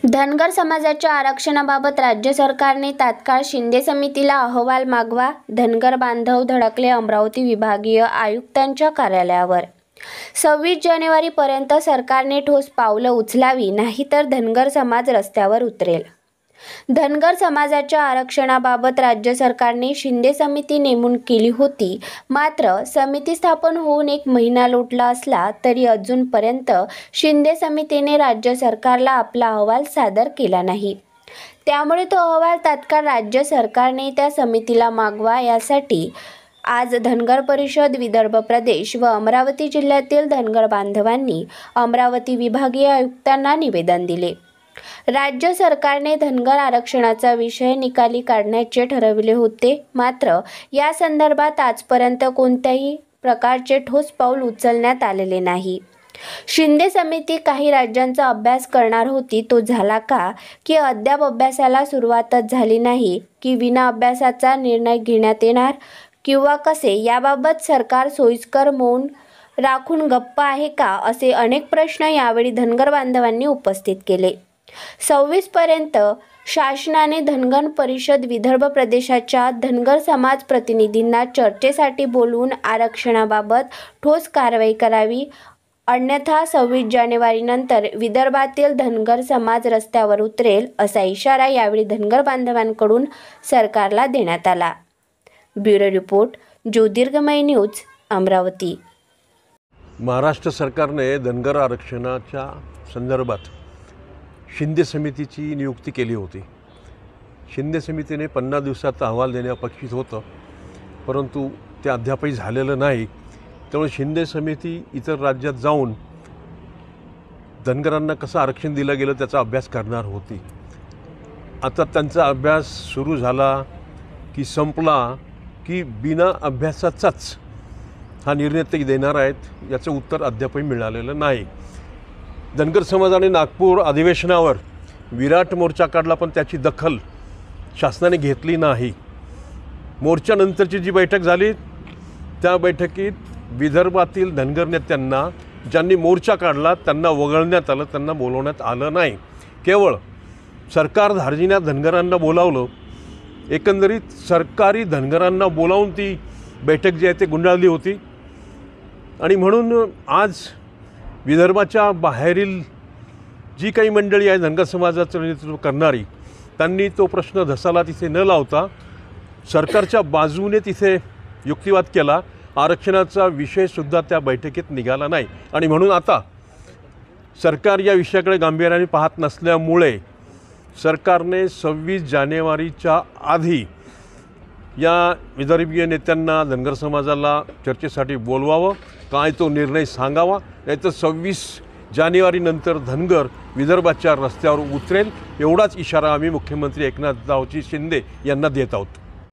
धनगर समाजाच्या आरक्षणाबाबत राज्य सरकारने तात्काळ शिंदे समितीला अहवाल मागवा. धनगर बांधव धडकले अमरावती विभागीय आयुक्तांच्या कार्यालयावर. 26 जानेवारीपर्यंत सरकारने ठोस पावलं उचलावी, नाहीतर धनगर समाज रस्त्यावर उतरेल. धनगर समाजाच्या आरक्षणाबाबत राज्य सरकारने शिंदे समिती नेमून केली होती. मात्र समिती स्थापन होऊन 1 महिना लोटला असला तरी अजूनपर्यंत शिंदे समितीने राज्य सरकारला आपला अहवाल सादर केला नाही. त्यामुळे तो अहवाल तात्काळ राज्य सरकारने त्या समितीला मागवा. यासाठी आज धनगर परिषद, विदर्भ प्रदेश व अमरावती जिल्ह्यातील धनगर बांधवांनी अमरावती विभागीय आयुक्तांना निवेदन दिले. राज्य सरकारने धनगर आरक्षणाचा विषय निकाली काढण्याचे ठरविले होते. मात्र या संदर्भात आजपर्यंत कोणत्याही प्रकारचे ठोस पाऊल उचलण्यात आलेले नाही. शिंदे समिती काही राज्यांचा अभ्यास करणार होती, तो झाला का? की अद्याप अभ्यासाला सुरुवातच झाली नाही? की विना अभ्यासाचा निर्णय घेण्यात येणार किंवा कसे? याबाबत सरकार सोयीस्कर मौन राखून गप्प आहे का? असे अनेक प्रश्न यावेळी धनगर बांधवांनी उपस्थित केले. 26 पर्यंत शासनाने धनगर परिषद विदर्भ प्रदेशाच्या धनगर समाज प्रतिनिधींना चर्चेसाठी बोलवून आरक्षणाबाबत ठोस कारवाई करावी, अन्यथा 26 जानेवारीनंतर विदर्भातील धनगर समाज रस्त्यावर उतरेल, असा इशारा यावेळी धनगर बांधवांकडून सरकारला देण्यात आला. Bureau report, Jyotirgamay news, Amravati. Maharashtra सरकारने धनगर आरक्षणाच्या संदर्भात शिंदे समितीची नियुक्ती केली होती. शिंदे समितीने 50 दिवसात अहवाल देणे अपेक्षित होतं, परंतु ते अद्यापही झालेलं नाही. त्यामुळे शिंदे समिती इतर राज्यात जाऊन धनगरांना कसं आरक्षण दिलं गेलं त्याचा अभ्यास करणार होती. आता त्यांचा अभ्यास सुरू झाला की संपला की बिना अभ्यासाचाच हा निर्णय ते देणार आहेत, याचं उत्तर अद्यापही मिळालेलं नाही. धनगर समाजाने नागपूर अधिवेशनावर विराट मोर्चा काढला, पण त्याची दखल शासनाने घेतली नाही. मोर्चानंतरची जी बैठक झाली त्या बैठकीत विदर्भातील धनगर नेत्यांना, ज्यांनी मोर्चा काढला, त्यांना वगळण्यात आलं, त्यांना बोलवण्यात आलं नाही. केवळ सरकार धार्जिण्या धनगरांना बोलावलं. एकंदरीत सरकारी धनगरांना बोलावून ती बैठक जी आहे ती गुंडाळली होती. आणि म्हणून आज विदर्भाच्या बाहेरील जी काही मंडळी आहे धनगर समाजाचं नेतृत्व करणारी, त्यांनी तो प्रश्न धसाला तिथे न लावता सरकारच्या बाजूने तिथे युक्तिवाद केला. आरक्षणाचा विषयसुद्धा त्या बैठकीत निघाला नाही. आणि म्हणून आता सरकार या विषयाकडे गांभीर्याने पाहत नसल्यामुळे सरकारने 26 जानेवारीच्या आधी या विदर्भीय नेत्यांना, धनगर समाजाला चर्चेसाठी बोलवावं, काय तो निर्णय सांगावा, नाहीतर 26 जानेवारीनंतर धनगर विदर्भाच्या रस्त्यावर उतरेल, एवढाच इशारा आम्ही मुख्यमंत्री एकनाथरावजी शिंदे यांना देत आहोत.